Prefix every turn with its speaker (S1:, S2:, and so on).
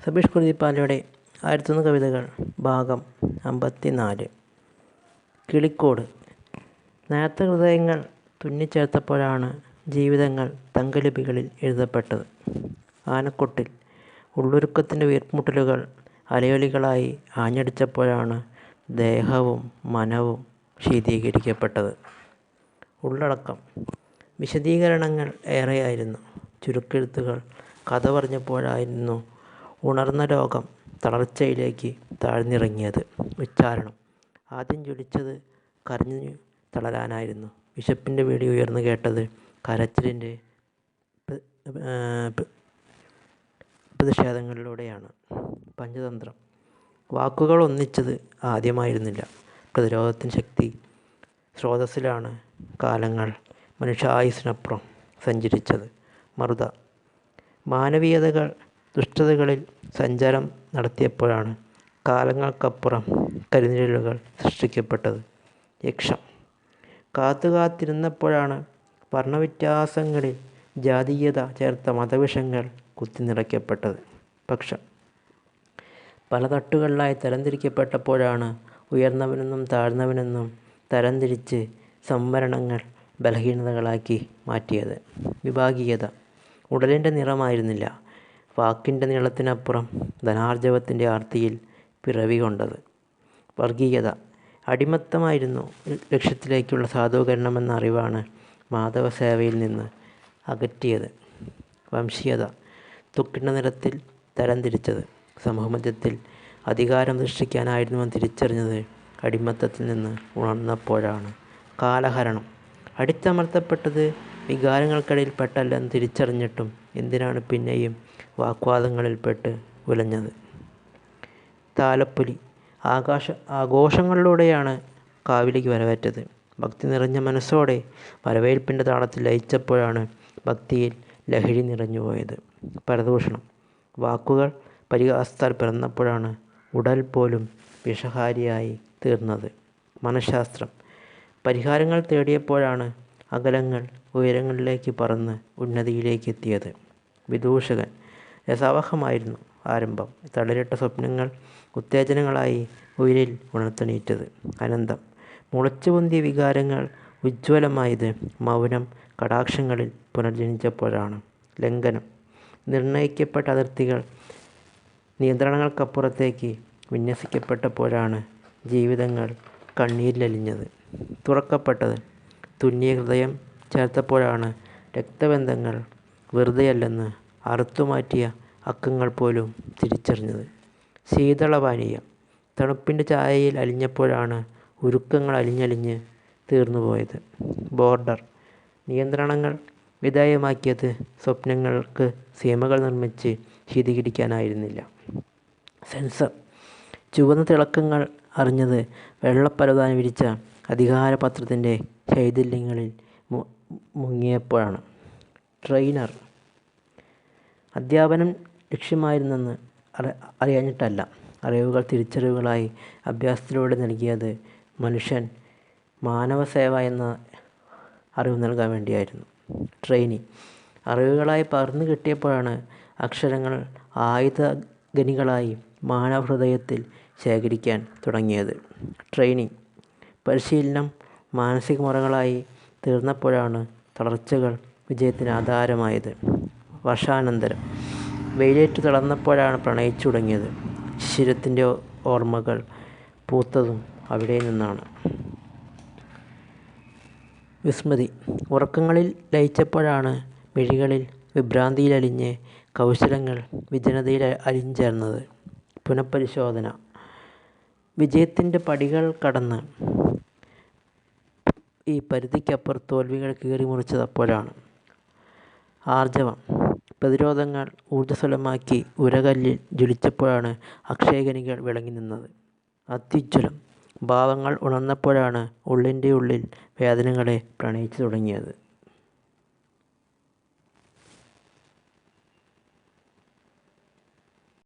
S1: സബീഷ് കുറുതിപ്പാലയുടെ 1001 കവിതകൾ ഭാഗം 54. കിളിക്കോട്. നേർത്ത ഹൃദയങ്ങൾ തുന്നിച്ചേർത്തപ്പോഴാണ് ജീവിതങ്ങൾ തങ്കലിപികളിൽ എഴുതപ്പെട്ടത്. ആനക്കൊട്ടിൽ ഉള്ളൊരുക്കത്തിൻ്റെ വീർപ്പുമുട്ടലുകൾ അലയൊലികളായി ആഞ്ഞടിച്ചപ്പോഴാണ് ദേഹവും മനവും ശീതീകരിക്കപ്പെട്ടത്. ഉള്ളടക്കം. വിശദീകരണങ്ങൾ ഏറെയായിരുന്നു. ചുരുക്കെഴുത്തുകൾ കഥ പറഞ്ഞപ്പോഴായിരുന്നു ഉണർന്ന ലോകം തളർച്ചയിലേക്ക് താഴ്ന്നിറങ്ങിയത്. ഉച്ചാരണം. ആദ്യം ജ്വലിച്ചത് കരഞ്ഞു തളരാനായിരുന്നു. വിശപ്പിൻ്റെ വിളി ഉയർന്നു കേട്ടത് കരച്ചിലിൻ്റെ പ്രതിഷേധങ്ങളിലൂടെയാണ്. പഞ്ചതന്ത്രം. വാക്കുകൾ ഒന്നിച്ചത് ആദ്യമായിരുന്നില്ല. പ്രതിരോധത്തിൻ്റെ ശക്തി സ്രോതസ്സിലാണ് കാലങ്ങൾ മനുഷ്യായുസ്സിനപ്പുറം സഞ്ചരിച്ചത്. മറുത. മാനവീയതകൾ ദുഷ്ടതകളിൽ സഞ്ചാരം നടത്തിയപ്പോഴാണ് കാലങ്ങൾക്കപ്പുറം കരിനിഴലുകൾ സൃഷ്ടിക്കപ്പെട്ടത്. യക്ഷം. കാത്തിരുന്നപ്പോഴാണ് വർണ്ണവ്യത്യാസങ്ങളിൽ ജാതീയത ചേർത്ത മതവിഷങ്ങൾ കുത്തിനിറയ്ക്കപ്പെട്ടത്. പക്ഷം. പല തട്ടുകളിലായി തരംതിരിക്കപ്പെട്ടപ്പോഴാണ് ഉയർന്നവനെന്നും താഴ്ന്നവനെന്നും തരംതിരിച്ച് സംവരണങ്ങൾ ബലഹീനതകളാക്കി മാറ്റിയത്. വിഭാഗീയത. ഉടലിൻ്റെ നിറമായിരുന്നില്ല വാക്കിൻ്റെ നീളത്തിനപ്പുറം ധനാർജവത്തിൻ്റെ ആർത്തിയിൽ പിറവി കൊണ്ടത്. വർഗീയത. അടിമത്തമായിരുന്നു ലക്ഷ്യത്തിലേക്കുള്ള സാധൂകരണമെന്ന അറിവാണ് മാധവസേവയിൽ നിന്ന് അകറ്റിയത്. വംശീയത. ത്വക്കിൻ്റെ നിറത്തിൽ തരംതിരിച്ചത് സമൂഹമധ്യത്തിൽ അധികാരം സൃഷ്ടിക്കാനായിരുന്നുവെന്ന് തിരിച്ചറിഞ്ഞത് അടിമത്തത്തിൽ നിന്ന് ഉണർന്നപ്പോഴാണ്. കാലഹരണം. അടിച്ചമർത്തപ്പെട്ടത് വികാരങ്ങൾക്കിടയിൽ പെട്ടല്ലെന്ന് തിരിച്ചറിഞ്ഞിട്ടും എന്തിനാണ് പിന്നെയും വാഗ്വാദങ്ങളിൽപ്പെട്ട് ഉലഞ്ഞത്. താലപ്പൊലി. ആഘോഷങ്ങളിലൂടെയാണ് കാവിലേക്ക് വരവേറ്റത്. ഭക്തി നിറഞ്ഞ മനസ്സോടെ വരവേൽപ്പിൻ്റെ താളത്തിൽ ലയിച്ചപ്പോഴാണ് ഭക്തിയിൽ ലഹരി നിറഞ്ഞുപോയത്. പരദൂഷണം. വാക്കുകൾ പരിഹാസത്താൽ പിറന്നപ്പോഴാണ് ഉടൽ പോലും വിഷഹാരിയായി തീർന്നത്. മനഃശാസ്ത്രം. പരിഹാരങ്ങൾ തേടിയപ്പോഴാണ് അകലങ്ങൾ ഉയരങ്ങളിലേക്ക് പറന്ന് ഉന്നതിയിലേക്ക് എത്തിയത്. വിദൂഷകൻ. രസാവഹമായിരുന്നു ആരംഭം. തളിരിട്ട സ്വപ്നങ്ങൾ ഉത്തേജനങ്ങളായി ഉയിരിൽ ഉണർത്തണീറ്റത്. അനന്തം. മുളച്ചു പൊന്തിയ വികാരങ്ങൾ ഉജ്ജ്വലമായത് മൗനം കടാക്ഷങ്ങളിൽ പുനർജനിച്ചപ്പോഴാണ്. ലംഘനം. നിർണയിക്കപ്പെട്ട അതിർത്തികൾ നിയന്ത്രണങ്ങൾക്കപ്പുറത്തേക്ക് വിന്യസിക്കപ്പെട്ടപ്പോഴാണ് ജീവിതങ്ങൾ കണ്ണീരിലലിഞ്ഞത്. തുറക്കപ്പെട്ടത്. തുന്നിയ ഹൃദയം ചേർത്തപ്പോഴാണ് രക്തബന്ധങ്ങൾ വെറുതെയല്ലെന്ന് അറുത്തുമാറ്റിയ അക്കങ്ങൾ പോലും തിരിച്ചറിഞ്ഞത്. ശീതളപാനീയം. തണുപ്പിൻ്റെ ഛായയിൽ അലിഞ്ഞപ്പോഴാണ് ഉരുക്കങ്ങൾ അലിഞ്ഞലിഞ്ഞ് തീർന്നുപോയത്. ബോർഡർ. നിയന്ത്രണങ്ങൾ വിധേയമാക്കിയത് സ്വപ്നങ്ങൾക്ക് സീമകൾ നിർമ്മിച്ച് ശീതീകരിക്കാനായിരുന്നില്ല. സെൻസർ. ചുവന്ന തിളക്കങ്ങൾ അറിഞ്ഞത് വെള്ളപ്പരവതാനി വിരിച്ച അധികാരപത്രത്തിൻ്റെ ശൈഥില്യങ്ങളിൽ മുങ്ങിയപ്പോഴാണ്. ട്രെയിനർ. അധ്യാപനം ലക്ഷ്യമായിരുന്നെന്ന് അറിയാഞ്ഞിട്ടല്ല, അറിവുകൾ തിരിച്ചറിവുകളായി അഭ്യാസത്തിലൂടെ നൽകിയത് മനുഷ്യൻ മാനവസേവ എന്ന അറിവ് നൽകാൻ വേണ്ടിയായിരുന്നു. ട്രെയിനി. അറിവുകളായി പകർന്നു കിട്ടിയപ്പോഴാണ് അക്ഷരങ്ങൾ ആയുധഗനികളായി മാനവഹൃദയത്തിൽ ശേഖരിക്കാൻ തുടങ്ങിയത്. ട്രെയിനിങ്. പരിശീലനം മാനസിക മുറകളായി തീർന്നപ്പോഴാണ് തളർച്ചകൾ വിജയത്തിന് ആധാരമായത്. വർഷാനന്തരം. വെയിലേറ്റു തളർന്നപ്പോഴാണ് പ്രണയിച്ചു തുടങ്ങിയത്. ശിശിരത്തിൻ്റെ ഓർമ്മകൾ പൂത്തതും അവിടെ നിന്നാണ്. വിസ്മൃതി. ഉറക്കങ്ങളിൽ ലയിച്ചപ്പോഴാണ് മിഴികളിൽ വിഭ്രാന്തിയിലലിഞ്ഞ് കൗശലങ്ങൾ വിജനതയിൽ അലിഞ്ഞേർന്നത്. പുനഃപരിശോധന. വിജയത്തിൻ്റെ പടികൾ കടന്ന് ഈ പരിധിക്കപ്പുറത്ത് തോൽവികൾ കീറി മുറിച്ചതപ്പോഴാണ്. ആർജവം. പ്രതിരോധങ്ങൾ ഊർജ്ജസ്വലമാക്കി ഉരകല്ലിൽ ജ്വലിച്ചപ്പോഴാണ് അക്ഷയഖനികൾ വിളങ്ങി നിന്നത്. അത്യുജ്വലം. ഭാവങ്ങൾ ഉണർന്നപ്പോഴാണ് ഉള്ളിൻ്റെ ഉള്ളിൽ വേദനകളെ പ്രണയിച്ചു തുടങ്ങിയത്.